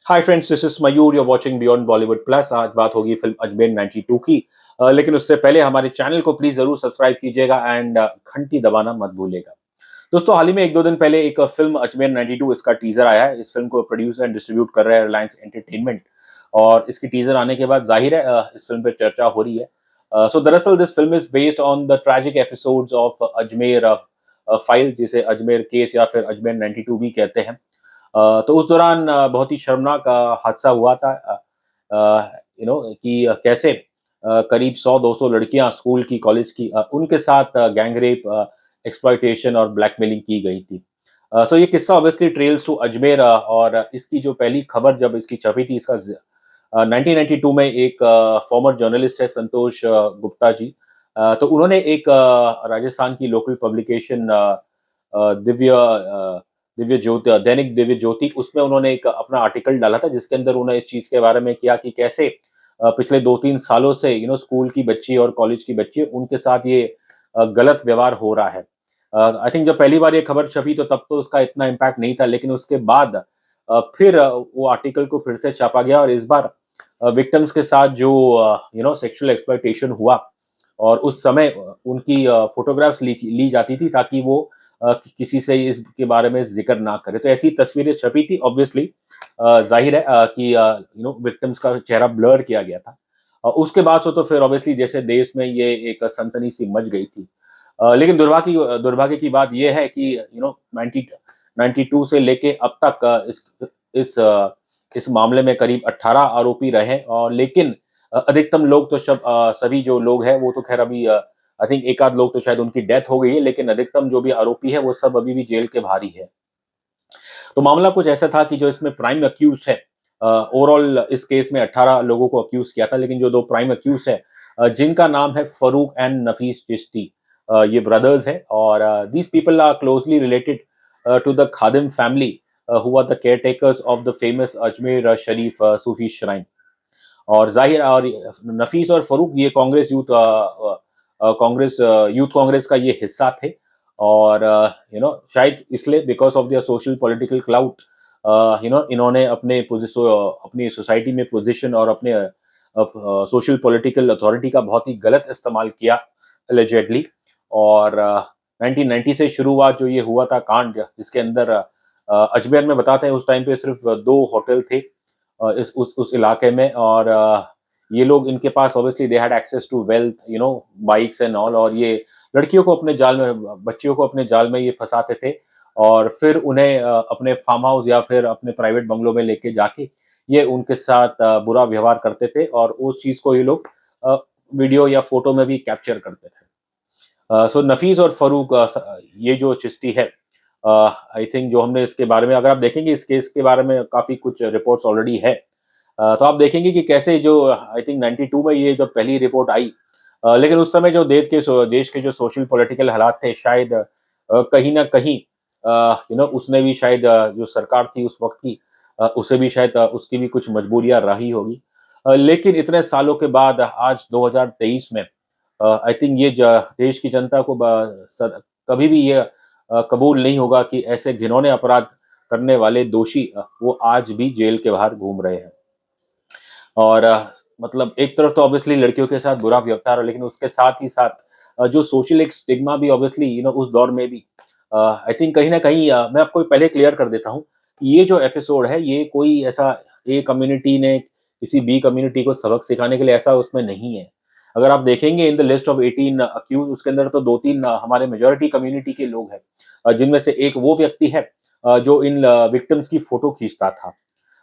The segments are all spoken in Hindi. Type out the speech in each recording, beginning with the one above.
Hi friends, this is Mayur. You are watching beyond Bollywood plus. आज बात होगी फिल्म अजमेर 92 की। लेकिन उससे पहले हमारे चैनल को प्लीज जरूर सब्सक्राइब कीजिएगा एंड घंटी दबाना मत भूलिएगा। दोस्तों, हाल ही में 1-2 दिन पहले एक फिल्म अजमेर 92 इसका टीजर आया है। इस फिल्म को प्रोड्यूस एंड डिस्ट्रीब्यूट कर रहा है रिलायंस एंटरटेनमेंट। और इसकी टीजर आने के बाद जाहिर है इस फिल्म पे चर्चा हो रही है। सो दरअसल this film is based on the tragic episodes of Ajmer file, जिसे अजमेर केस या फिर अजमेर 92 भी कहते हैं। तो उस दौरान बहुत ही शर्मनाक हादसा हुआ था। कि कैसे करीब 100-200 लड़कियां स्कूल की, कॉलेज की, उनके साथ गैंग रेप, एक्सप्लॉयटेशन और ब्लैकमेलिंग की गई थी। सो ये किस्सा ऑब्वियसली ट्रेल्स टू अजमेर। और इसकी जो पहली खबर जब इसकी छपी थी, इसका 1992 में एक फॉर्मर जर्नलिस्ट है संतोष गुप्ता जी। तो उन्होंने एक राजस्थान की लोकल पब्लिकेशन दिव्य ज्योति, दैनिक दिव्य ज्योति, उसमें उन्होंने एक अपना आर्टिकल डाला था जिसके अंदर उन्होंने इस चीज़ के बारे में किया कि कैसे पिछले 2-3 सालों से स्कूल की बच्ची और कॉलेज की बच्ची, उनके साथ ये गलत व्यवहार हो रहा है। आई थिंक जब पहली बार ये खबर छपी तो तब तो उसका इतना इम्पैक्ट नहीं था, लेकिन उसके बाद फिर वो आर्टिकल को फिर से छापा गया और इस बार विक्टिम्स के साथ जो सेक्सुअल एक्सप्लॉयटेशन हुआ, और उस समय उनकी फ़ोटोग्राफ्स ली ली जाती थी ताकि वो किसी से इसके बारे में ज़िक्र ना करे। तो ऐसी तस्वीरें छपी थी। ऑब्वियसली ज़ाहिर है कि विक्टिम्स का चेहरा ब्लर किया गया था। उसके बाद से तो फिर ऑब्वियसली जैसे देश में ये एक सनसनी सी मच गई थी। लेकिन दुर्भाग्य की बात ये है कि 92 से लेके अब तक इस अ, इस मामले में करीब 18 आरोपी रहे, और लेकिन अधिकतम लोग तो सभी जो लोग हैं वो तो खैर अभी आई थिंक एक आध लोग तो शायद उनकी डेथ हो गई है, लेकिन अधिकतम जो भी आरोपी है वो सब अभी भी जेल के बाहर ही है। तो मामला कुछ ऐसा था कि जो इसमें प्राइम अक्यूज्ड है, ओवरऑल इस केस में 18 लोगों को अक्यूज किया था, लेकिन जो 2 प्राइम अक्यूज्ड है, जिनका नाम है फरूक एंड नफीस चिश्ती, ये ब्रदर्स हैं, और these people are closely related to the Khadim family, who are the caretakers of the famous Ajmer Sharif Sufi shrine. और ज़ाहिर और नफीस और फ़रूक ये कांग्रेस यूथ कांग्रेस का ये हिस्सा थे। और शायद इसलिए because of their social political clout, इन्होंने अपनी सोसाइटी में पोज़ीशन और अपने सोशल पॉलिटिकल अथॉरिटी का बहुत ही गलत इस्तेमाल किया एलिजेडली। और 1990 से शुरुआत जो ये हुआ था कांड, जिसके अंदर अजमेर में बताते हैं उस टाइम पे सिर्फ़ 2 होटल थे इस उस इलाके में। और ये लोग, इनके पास obviously they had access to wealth, bikes and all, और ये लड़कियों को अपने जाल में, बच्चियों को अपने जाल में ये फँसाते थे, और फिर उन्हें अपने फार्म हाउस या फिर अपने प्राइवेट बंगलों में लेके जाके ये उनके साथ बुरा व्यवहार करते थे, और उस चीज़ को ये लोग अ, वीडियो या फ़ोटो में भी कैप्चर करते थे। सो नफीस और फ़रूक, ये जो चिश्ती है, आई थिंक जो हमने इसके बारे में, अगर आप देखेंगे इस केस के बारे में काफ़ी कुछ रिपोर्ट्स ऑलरेडी है। तो आप देखेंगे कि कैसे जो आई थिंक 92 में ये जब पहली रिपोर्ट आई, लेकिन उस समय जो देश के जो सोशल पॉलिटिकल हालात थे, शायद कहीं न कहीं उसने भी शायद जो सरकार थी उस वक़्त की, उसे भी शायद उसकी भी कुछ मजबूरियाँ रही होगी। लेकिन इतने सालों के बाद आज 2023 में आई थिंक ये देश की जनता को कभी भी ये कबूल नहीं होगा कि ऐसे घिनौने अपराध करने वाले दोषी वो आज भी जेल के बाहर घूम रहे हैं। और मतलब एक तरफ तो ऑब्वियसली लड़कियों के साथ बुरा व्यवहार है, लेकिन उसके साथ ही साथ जो सोशल एक स्टिग्मा भी ऑब्वियसली उस दौर में भी आई थिंक कहीं न कहीं, मैं आपको पहले क्लियर कर देता हूँ, ये जो एपिसोड है ये कोई ऐसा ए कम्युनिटी ने किसी बी कम्युनिटी को सबक सिखाने के लिए ऐसा उसमें नहीं है। अगर आप देखेंगे in the list of 18 accuse, उसके अंदर तो 2-3 हमारे मेजॉरिटी कम्युनिटी के लोग हैं, जिनमें से एक वो व्यक्ति है जो इन विक्टिम्स की फ़ोटो खींचता था।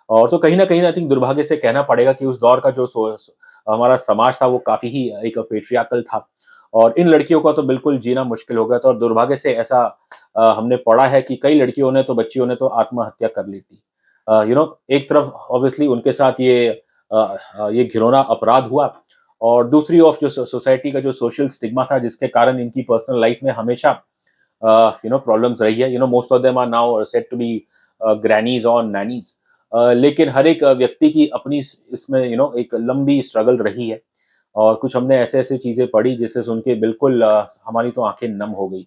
और तो कहीं न कहीं आई थिंक दुर्भाग्य से कहना पड़ेगा कि उस दौर का जो हमारा समाज था वो काफ़ी ही एक पेट्रियार्कल था, और इन लड़कियों का तो बिल्कुल जीना मुश्किल हो गया था, और दुर्भाग्य से ऐसा हमने पढ़ा है कि कई लड़कियों ने तो, बच्चियों ने तो आत्महत्या कर ली थी। एक तरफ ऑब्वियसली उनके साथ ये घिनौना अपराध हुआ, और दूसरी ओर जो सोसाइटी का जो सोशल स्टिग्मा था, जिसके कारण इनकी पर्सनल लाइफ में हमेशा प्रॉब्लम्स रही है। Most of them are now said to be grannies और नैनीज़। लेकिन हर एक व्यक्ति की अपनी इसमें एक लंबी स्ट्रगल रही है, और कुछ हमने ऐसे-ऐसे चीज़ें पढ़ी जिसे सुन के बिल्कुल हमारी तो आँखें नम हो गई।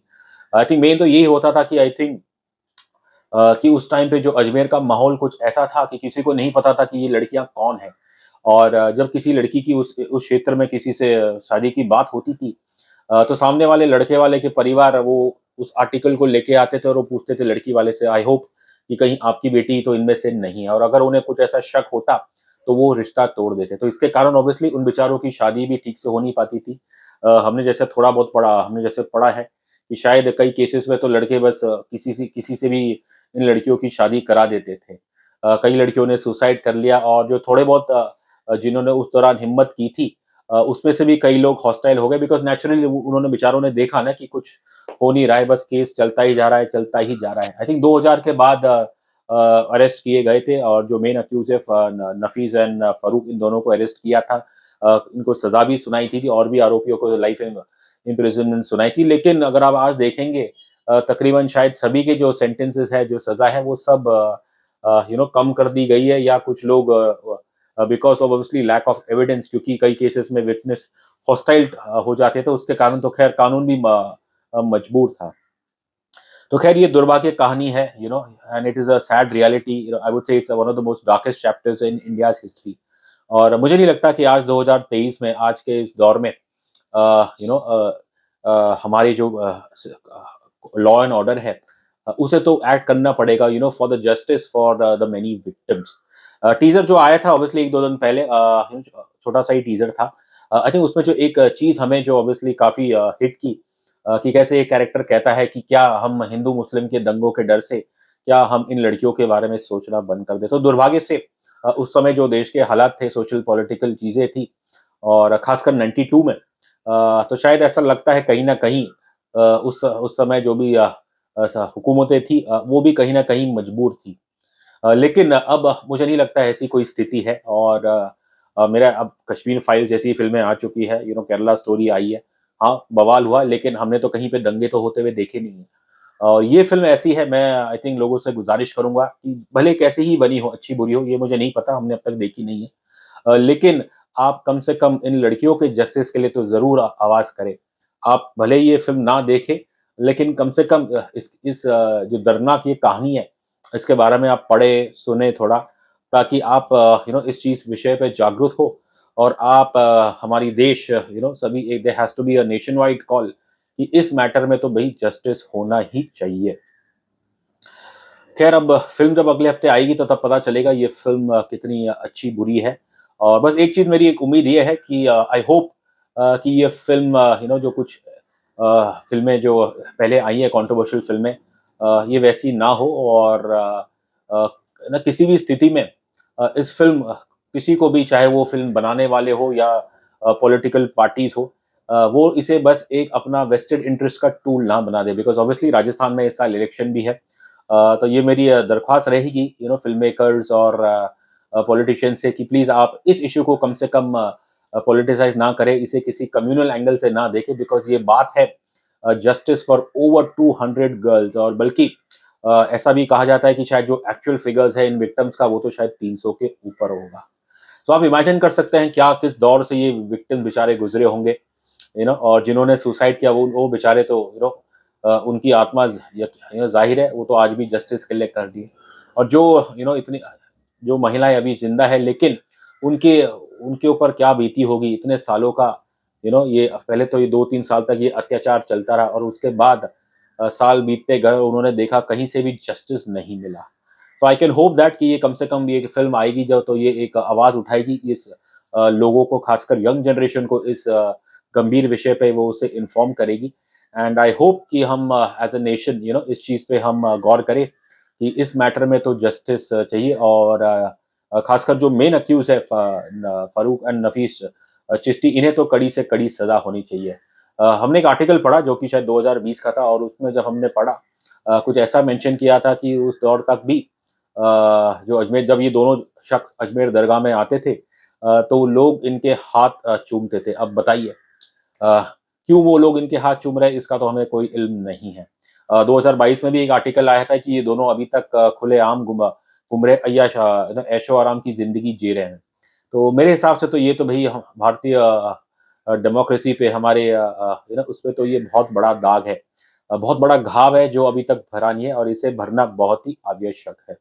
आई थिंक मेन तो यही होता था कि आई थिंक कि उस टाइम पे जो अजमेर का माहौल कुछ ऐसा था कि किसी को नहीं पता था कि ये लड़कियाँ कौन हैं। और जब किसी लड़की की उस क्षेत्र में किसी से शादी की बात होती थी, तो सामने वाले लड़के वाले के परिवार वो उस आर्टिकल को लेके आते थे और वो पूछते थे लड़की वाले से, आई होप कि कहीं आपकी बेटी तो इनमें से नहीं है। और अगर उन्हें कुछ ऐसा शक होता, तो वो रिश्ता तोड़ देते। तो इसके कारण ऑब्वियसली उन बेचारों की शादी भी ठीक से हो नहीं पाती थी। हमने जैसे पढ़ा है कि शायद कई केसेस में तो लड़के बस किसी से भी इन लड़कियों की शादी करा देते थे। कई लड़कियों ने सुसाइड कर लिया, और जो थोड़े बहुत जिन्होंने उस दौरान हिम्मत की थी, उसमें से भी कई लोग हॉस्टाइल हो गए, बिकॉज़ नेचुरली उन्होंने बेचारों ने देखा ना कि कुछ हो नहीं रहा है, बस केस चलता ही जा रहा है, चलता ही जा रहा है। आई थिंक 2000 के बाद अरेस्ट किए गए थे, और जो मेन अक्यूज़ है फ न नफीस एंड फ़ारूक, इन दोनों को अरेस्ट किया था। इनको सज़ा भी सुनाई थी और भी आरोपियों को लाइफ़ इम्प्रिज़नमेंट सुनाई थी। लेकिन अगर आप आज देखेंगे, तकरीबन शायद सभी के जो सेंटेंसेस है, जो सज़ा है, वो सब कम कर दी गई है, या कुछ लोग because of obviously lack of evidence, क्योंकि कई केसेस में विटनेस हॉस्टाइल हो जाते थे, उसके कारण तो खैर कानून भी मजबूर था। तो खैर ये दुर्भाग्य कहानी है, and it is a sad reality. I would say it's one of the most darkest chapters in India's history. और मुझे नहीं लगता कि आज 2023 में, आज के इस दौर में, हमारी जो लॉ एंड ऑर्डर है, उसे तो एक्ट करना पड़ेगा, for the justice for the many victims. Teaser जो आया था ऑब्वियसली एक दो दिन पहले, छोटा सा ही टीजर था। आई थिंक उसमें जो एक चीज हमें जो ऑब्वियसली काफी हिट की, कि कैसे एक कैरेक्टर कहता है कि क्या हम हिंदू मुस्लिम के दंगों के डर से, क्या हम इन लड़कियों के बारे में सोचना बंद कर दे। तो दुर्भाग्य से उस समय जो देश के हालात थे, सोशल पॉलिटिकल चीजें थी, और खासकर 92 में, तो शायद ऐसा लगता है कहीं न कहीं उस समय जो भी हुकूमतें थी, वो भी कहीं न कहीं मजबूर थी। लेकिन अब मुझे नहीं लगता ऐसी कोई स्थिति है, और मेरा अब कश्मीर फाइल जैसी फ़िल्में आ चुकी है, केरला स्टोरी आई है। हाँ, बवाल हुआ, लेकिन हमने तो कहीं पे दंगे तो होते हुए देखे नहीं हैं। और ये फ़िल्म ऐसी है, मैं आई थिंक लोगों से गुज़ारिश करूँगा कि भले कैसी ही बनी हो, अच्छी-बुरी हो, ये मुझे नहीं पता, हमने अब तक देखी नहीं है। लेकिन आप कम से कम इन लड़कियों के जस्टिस के लिए तो ज़रूर आवाज़ करें। आप भले ही ये फ़िल्म ना देखें, लेकिन कम से कम जो दर्दनाक ये कहानी है, इसके बारे में आप पढ़ें, सुनें थोड़ा, ताकि आप इस चीज़ विषय पे जागरूक हो, और आप हमारी देश, सभी there has to be a nationwide call कि इस मैटर में तो भई जस्टिस होना ही चाहिए। खैर, अब फ़िल्म जब अगले हफ्ते आएगी तो तब पता चलेगा ये फ़िल्म कितनी अच्छी बुरी है। और बस एक चीज़ मेरी एक उम्मीद ये है कि आई होप कि ये फ़िल्म, जो कुछ फ़िल्में जो पहले आई हैं, कंट्रोवर्शियल फ़िल्में, ये वैसी ना हो, और अ, ना किसी भी स्थिति में इस फ़िल्म किसी को भी, चाहे वो फ़िल्म बनाने वाले हो या पॉलिटिकल पार्टीज़ हो, वो इसे बस एक अपना वेस्टेड इंटरेस्ट का टूल ना बना दे, बिकॉज़ ऑब्वियसली राजस्थान में इस साल इलेक्शन भी है। तो ये मेरी दरख्वास्त रहेगी, फ़िल्म मेकर्स और पॉलिटिशियंस से, कि प्लीज़ आप इस इश्यू को कम से कम पॉलिटिसाइज़ ना करें, इसे किसी कम्युनल एंगल से ना देखें, बिकॉज़ ये बात है जस्टिस फॉर ओवर 200 गर्ल्स, और बल्कि ऐसा भी कहा जाता है कि शायद जो एक्चुअल फिगर्स है इन विक्टिम्स का, वो तो शायद 300 के ऊपर होगा। तो आप इमेजिन कर सकते हैं क्या किस दौर से ये विक्टिम बेचारे गुज़रे होंगे, और जिन्होंने सुसाइड किया, वो बेचारे तो उनकी आत्मा ज़ाहिर है वो तो आज भी जस्टिस के लिए कर दी है। और जो इतनी जो महिलाएँ अभी ज़िंदा है, लेकिन उनके उनके ऊपर क्या बीती होगी इतने सालों का, ये पहले तो ये 2-3 साल तक ये अत्याचार चलता रहा, और उसके बाद साल बीतते गए, उन्होंने देखा कहीं से भी जस्टिस नहीं मिला। तो आई कैन होप दैट कि ये कम से कम ये फ़िल्म आएगी जब, तो ये एक आवाज़ उठाएगी इस लोगों को, खासकर यंग जनरेशन को, इस गंभीर विषय पे वो उसे इन्फॉर्म करेगी। एंड आई होप कि हम एज़ अ नेशन, इस चीज़ पे हम गौर करें कि इस मैटर में तो जस्टिस चाहिए, और खासकर जो मेन अक्यूज़ है, फ़ारूक एंड नफीस चिश्ती, इन्हें तो कड़ी से कड़ी सज़ा होनी चाहिए। हमने एक आर्टिकल पढ़ा जो कि शायद 2020 का था, और उसमें जब हमने पढ़ा, कुछ ऐसा मेंशन किया था कि उस दौर तक भी जो अजमेर, जब ये दोनों शख्स अजमेर दरगाह में आते थे, तो लोग इनके हाथ चूमते थे। अब बताइए, अ, क्यों वो लोग इनके हाथ चूम रहे हैं, इसका तो हमें कोई इल्म नहीं है। 2022 में भी एक आर्टिकल आया था कि ये दोनों अभी तक खुलेआम घूम रहे, ऐश ऐशो-आराम की ज़िंदगी जी रहे हैं। तो मेरे हिसाब से तो ये तो भई ह भारतीय डेमोक्रेसी पे, हमारे उसपे तो ये बहुत बड़ा दाग है। बहुत बड़ा घाव है जो अभी तक भरा नहीं है और इसे भरना बहुत ही आवश्यक है।